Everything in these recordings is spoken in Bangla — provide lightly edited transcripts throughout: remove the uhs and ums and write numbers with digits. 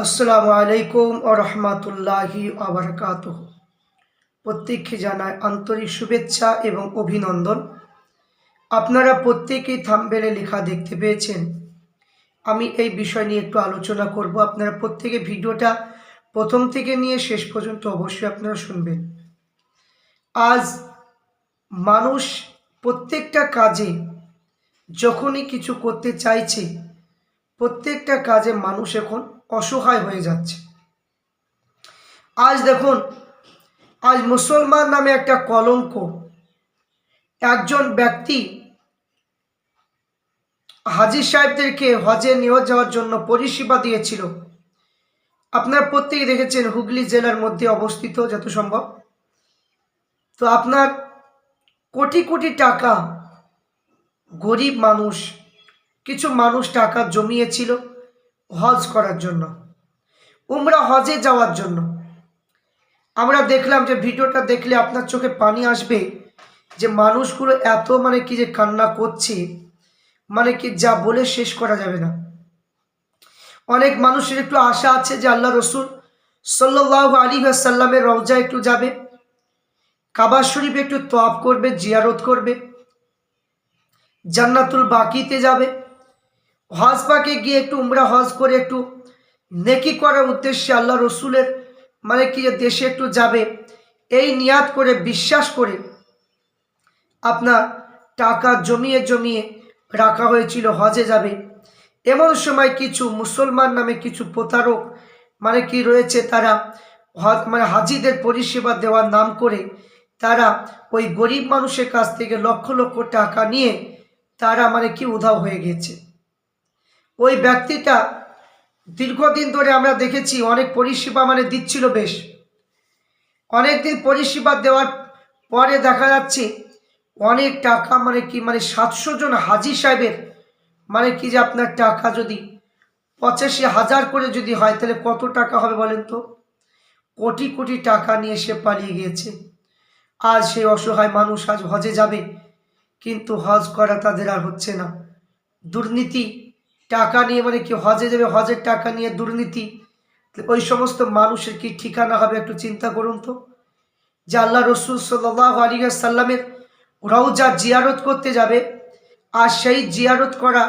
আসসালামু আলাইকুম ওয়া রাহমাতুল্লাহি ওয়া বারাকাতুহু। প্রত্যেককে জানায় আন্তরিক শুভেচ্ছা এবং অভিনন্দন। আপনারা প্রত্যেকেই থাম্বনেলে লেখা দেখতে পেয়েছেন। আমি এই বিষয় নিয়ে একটু আলোচনা করব। আপনারা প্রত্যেকে ভিডিওটা প্রথম থেকে নিয়ে শেষ পর্যন্ত অবশ্যই আপনারা শুনবেন। আজ মানুষ প্রত্যেকটা কাজে যখনই কিছু করতে চাইছে, প্রত্যেকটা কাজে মানুষ এখন অসহায় হয়ে যাচ্ছে। আজ দেখুন, আজ মুসলমান নামে একটা কলঙ্ক। একজন ব্যক্তি হাজী সাহেবদেরকে হজে নিয়ে যাওয়ার জন্য পরিষেবা দিয়েছিল। আপনারা প্রত্যেকে দেখেছেন, হুগলি জেলার মধ্যে অবস্থিত যত সম্ভব। তো আপনার কোটি কোটি টাকা গরিব মানুষ, কিছু মানুষ টাকা জমিয়েছিল হজ করার জন্য, উমরা হজে যাওয়ার জন্য। আমরা দেখলাম যে ভিডিওটা দেখলে আপনার চোখে পানি আসবে, যে মানুষগুলো এত কি যে কান্না করছে, কি যা বলে শেষ করা যাবে না। অনেক মানুষের একটু আশা আছে যে আল্লাহ রসুল সাল্লাল্লাহু আলাইহি ওয়াসাল্লামের রওজা একটু যাবে, কাবা শরীফ একটু তওয়াফ করবে, জিয়ারত করবে, জান্নাতুল বাকিতে যাবে, হজ পাকে গিয়ে একটু উমরা হজ করে একটু নেকি করার উদ্দেশ্যে আল্লাহ রসুলের কি যে দেশে একটু যাবে, এই নিয়াত করে বিশ্বাস করে আপনার টাকা জমিয়ে জমিয়ে রাখা হয়েছিল হজে যাবে। এমন সময় কিছু মুসলমান নামে কিছু প্রতারক কি রয়েছে, তারা হাজিদের পরিষেবা দেওয়ার নাম করে তারা ওই গরিব মানুষের কাছ থেকে লক্ষ লক্ষ টাকা নিয়ে তারা কি উধাও হয়ে গেছে। ওই ব্যক্তিটা দীর্ঘদিন ধরে আমরা দেখেছি অনেক পরিষেবা দিচ্ছিল, বেশ অনেকদিন পরিষেবা দেওয়ার পরে দেখা যাচ্ছে অনেক টাকা 700 জন হাজী সাহেবের কি যে আপনার টাকা যদি 85,000 করে যদি হয়, তাহলে কত টাকা হবে বলেন তো? কোটি কোটি টাকা নিয়ে সে পালিয়ে গিয়েছে। আজ সেই অসহায় মানুষ আজ হজে যাবে, কিন্তু হজ করা তাদের আর হচ্ছে না। দুর্নীতি, টাকা নিয়ে কি হজে যাবে, হজের টাকা নিয়ে দুর্নীতি, ওই সমস্ত মানুষের কি ঠিকানা হবে? একটু চিন্তা করুন তো। যে আল্লাহ রসুল সাল্লাল্লাহু আলাইহি ওয়াসাল্লামের রওজা জিয়ারত করতে যাবে, আর সেই জিয়ারত করা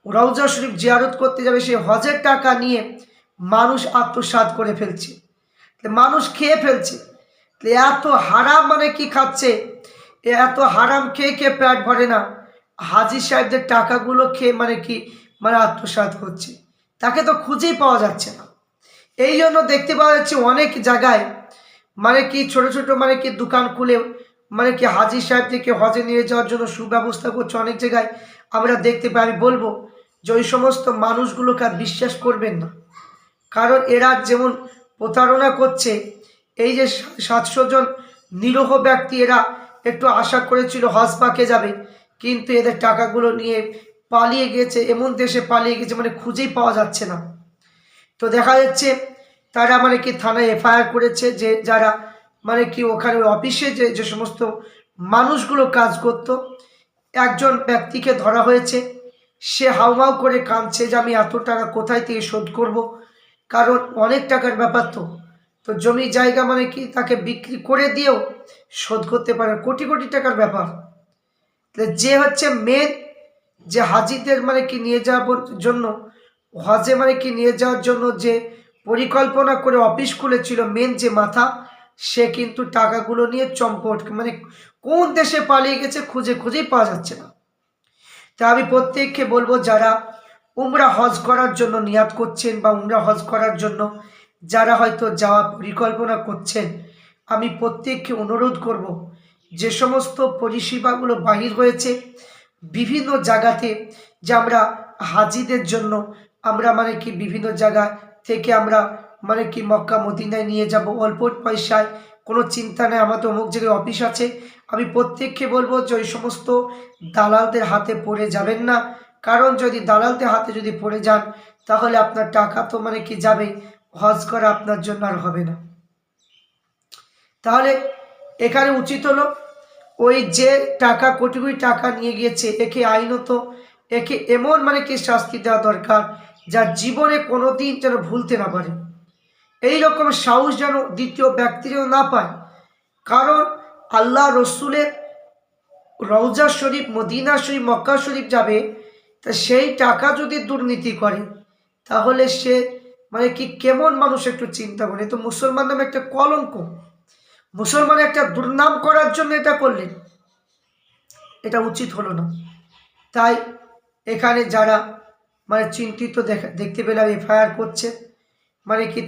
রওজা শরীফ জিয়ারত করতে যাবে, সেই হজের টাকা নিয়ে মানুষ আত্মসাৎ করে ফেলছে, মানুষ খেয়ে ফেলছে। এত হারাম কি খাচ্ছে, এত হারাম খেয়ে খেয়ে পেট ভরে না। হাজী সাহেবদের টাকাগুলো খেয়ে কি আত্মসাৎ করছে, তাকে তো খুঁজেই পাওয়া যাচ্ছে না। এই জন্য দেখতে পাওয়া যাচ্ছে অনেক জায়গায় কি ছোট ছোট কি দোকান খুলে কি হাজী সাহেব থেকে হজে নিয়ে যাওয়ার জন্য সুব্যবস্থা করছে। অনেক জায়গায় আমরা দেখতে পাই। আমি বলবো যে ওই সমস্ত মানুষগুলোকে আর বিশ্বাস করবেন না, কারণ এরা যেমন প্রতারণা করছে। এই যে 700 জন নিরীহ ব্যক্তি, এরা একটু আশা করেছিল হজ পাকে যাবে, কিন্তু এদের টাকাগুলো নিয়ে পালিয়ে গেছে, এমন দেশে পালিয়ে গেছে খুঁজেই পাওয়া যাচ্ছে না। তো দেখা যাচ্ছে তারা কি থানায় এফআইআর করেছে, যে যারা কি ওখানে অফিসে যে সমস্ত মানুষগুলো কাজ করত, একজন ব্যক্তিকে ধরা হয়েছে। সে হাউমাউ করে কাঁদছে যে আমি এত টাকা কোথায় থেকে শোধ করব, কারণ অনেক টাকার ব্যাপার। তো জমি জায়গা কি তাকে বিক্রি করে দিয়েও শোধ করতে পারে, কোটি কোটি টাকার ব্যাপার। যে হচ্ছে মেন, যে হাজিদের কি নিয়ে যাওয়ার জন্য, হজে কি নিয়ে যাওয়ার জন্য যে পরিকল্পনা করে অফিস খুলেছিল, মেন যে মাথা, সে কিন্তু টাকাগুলো নিয়ে চম্পট কোন দেশে পালিয়ে গেছে, খুঁজে খুঁজেই পাওয়া যাচ্ছে না। তা আমি প্রত্যেককে বলবো, যারা উমরা হজ করার জন্য নিয়াত করছেন বা উমরা হজ করার জন্য যারা হয়তো যাওয়া পরিকল্পনা করছেন, আমি প্রত্যেককে অনুরোধ করব, যে সমস্ত পরিষেবাগুলো বাহির হয়েছে বিভিন্ন জায়গাতে, যে আমরা হাজিদের জন্য আমরা কি বিভিন্ন জায়গা থেকে আমরা কি মক্কা মদিনায় নিয়ে যাব অল্প পয়সায়, কোনো চিন্তা নেই, আমার তো অমুক জায়গায় অফিস আছে। আমি প্রত্যেককে বলবো যে ওই সমস্ত দালালদের হাতে পড়ে যাবেন না, কারণ যদি দালালদের হাতে যদি পড়ে যান, তাহলে আপনার টাকা তো কি যাবে, হজ করা আপনার জন্য আর হবে না। তাহলে এখানে উচিত হলো ওই যে টাকা কোটি কোটি টাকা নিয়ে গিয়েছে, একে আইনত একে এমন কি শাস্তি দেওয়া দরকার, যা জীবনে কোনো দিন যেন ভুলতে না পারে। এই রকম সাহস যেন দ্বিতীয় ব্যক্তি যেন না পায়। কারণ আল্লাহ রসুলের রওজা শরীফ, মদিনা শরীফ, মক্কা শরীফ যাবে, তা সেই টাকা যদি দুর্নীতি করে তাহলে সে কি কেমন মানুষ একটু চিন্তা করে। তো মুসলমান নামে একটা কলঙ্ক, মুসলমান একটা দুর্নাম করার জন্য এটা করলেন, এটা উচিত হলো না। তাই এখানে যারা চিন্তিত দেখতে পেলাম এফআইআর করছে,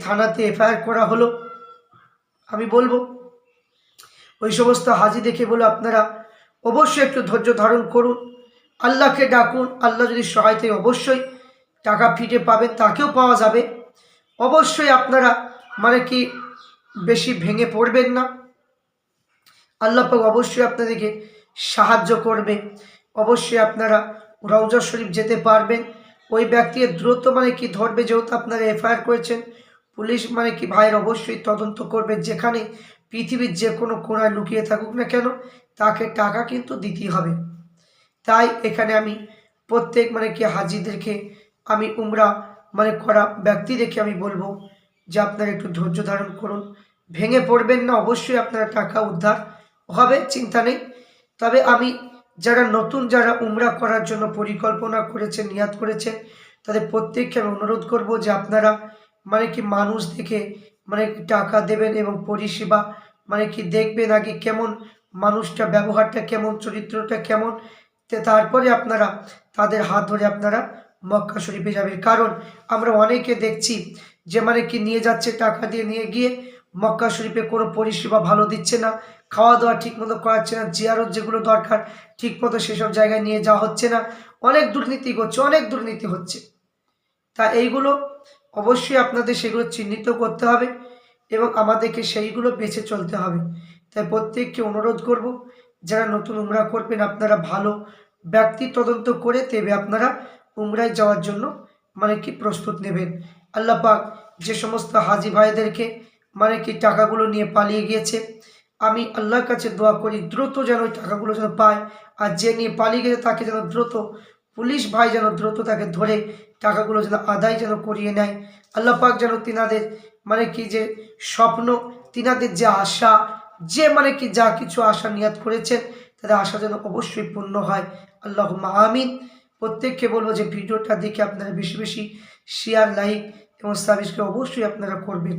থানাতে এফআইআর করা হলো, আমি বলবো ওই সমস্ত হাজি দেখে বলে আপনারা অবশ্যই একটু ধৈর্য ধারণ করুন, আল্লাহকে ডাকুন। আল্লাহ যদি সহায়তায় অবশ্যই টাকা ফিরে পাবেন, তাকেও পাওয়া যাবে। অবশ্যই আপনারা বেশি ভেঙে পড়বেন না। আল্লাহ পাক অবশ্যই আপনাদেরকে সাহায্য করবে। অবশ্যই আপনারা রওজা শরীফ যেতে পারবেন। ওই ব্যক্তিকে দ্রুত ধরবে, যেহেতু আপনারা এফআইআর করেছেন। পুলিশ ভাইয়ের অবশ্যই তদন্ত করবে, যেখানে পৃথিবীর যে কোনো কোণায় লুকিয়ে থাকুক না কেন, তাকে টাকা কিন্তু দিতেই হবে। তাই এখানে আমি প্রত্যেক হাজিদেরকে, আমি উমরা করা ব্যক্তিদেরকে আমি বলবো যে আপনারা একটু ধৈর্য ধারণ করুন, ভেঙে পড়বেন না। অবশ্যই আপনারা টাকা উদ্ধার হবে, চিন্তা নেই। তবে আমি যারা নতুন, যারা উমরা করার জন্য পরিকল্পনা করেছেন, নিয়াত করেছেন, তাদের প্রত্যেককে আমি অনুরোধ করব যে আপনারা মানুষ দেখে টাকা দেবেন এবং পরিষেবা দেখবেন আগে কেমন মানুষটা, ব্যবহারটা কেমন, চরিত্রটা কেমন, তারপরে আপনারা তাদের হাত ধরে আপনারা মক্কা শরীফে যাবেন। কারণ আমরা অনেকে দেখছি যে নিয়ে যাচ্ছে, টাকা দিয়ে নিয়ে গিয়ে মক্কা শরীফে কোনো পরিষেবা ভালো দিচ্ছে না, খাওয়া দাওয়া ঠিকমতো করাচ্ছে না, জিয়ারত যেগুলো দরকার ঠিকমতো সেসব জায়গায় নিয়ে যাওয়া হচ্ছে না, অনেক দুর্নীতি করছে, অনেক দুর্নীতি হচ্ছে। তা এইগুলো অবশ্যই আপনাদের সেগুলো চিহ্নিত করতে হবে এবং আমাদেরকে সেইগুলো বেছে চলতে হবে। তাই প্রত্যেককে অনুরোধ করব, যারা নতুন উমরা করবেন আপনারা ভালো ব্যক্তি তদন্ত করে তবে আপনারা উমরায় যাওয়ার জন্য প্রস্তুত নেবেন। আল্লাহ পাক যে সমস্ত হাজি ভাইদেরকে টাকাগুলো নিয়ে পালিয়ে গিয়েছে, আমি আল্লাহর কাছে দোয়া করি দ্রুত যেন ওই টাকাগুলো যেন পায়, আর যে নিয়ে পালিয়ে গেছে তাকে যেন দ্রুত পুলিশ ভাই যেন দ্রুত তাকে ধরে টাকাগুলো যেন আদায় যেন করিয়ে নেয়। আল্লাহ পাক যেন তিনাদের যে স্বপ্ন, তিনাদের যে আশা, যে যা কিছু আশা নিয়াত করেছেন, তাদের আশা যেন অবশ্যই পূর্ণ হয়। আল্লাহুম্মা আমিন। প্রত্যেককে বলবো যে ভিডিওটা দেখে আপনারা বেশি বেশি শেয়ার, লাইক এবং সাবস্ক্রাইব অবশ্যই আপনারা করবেন।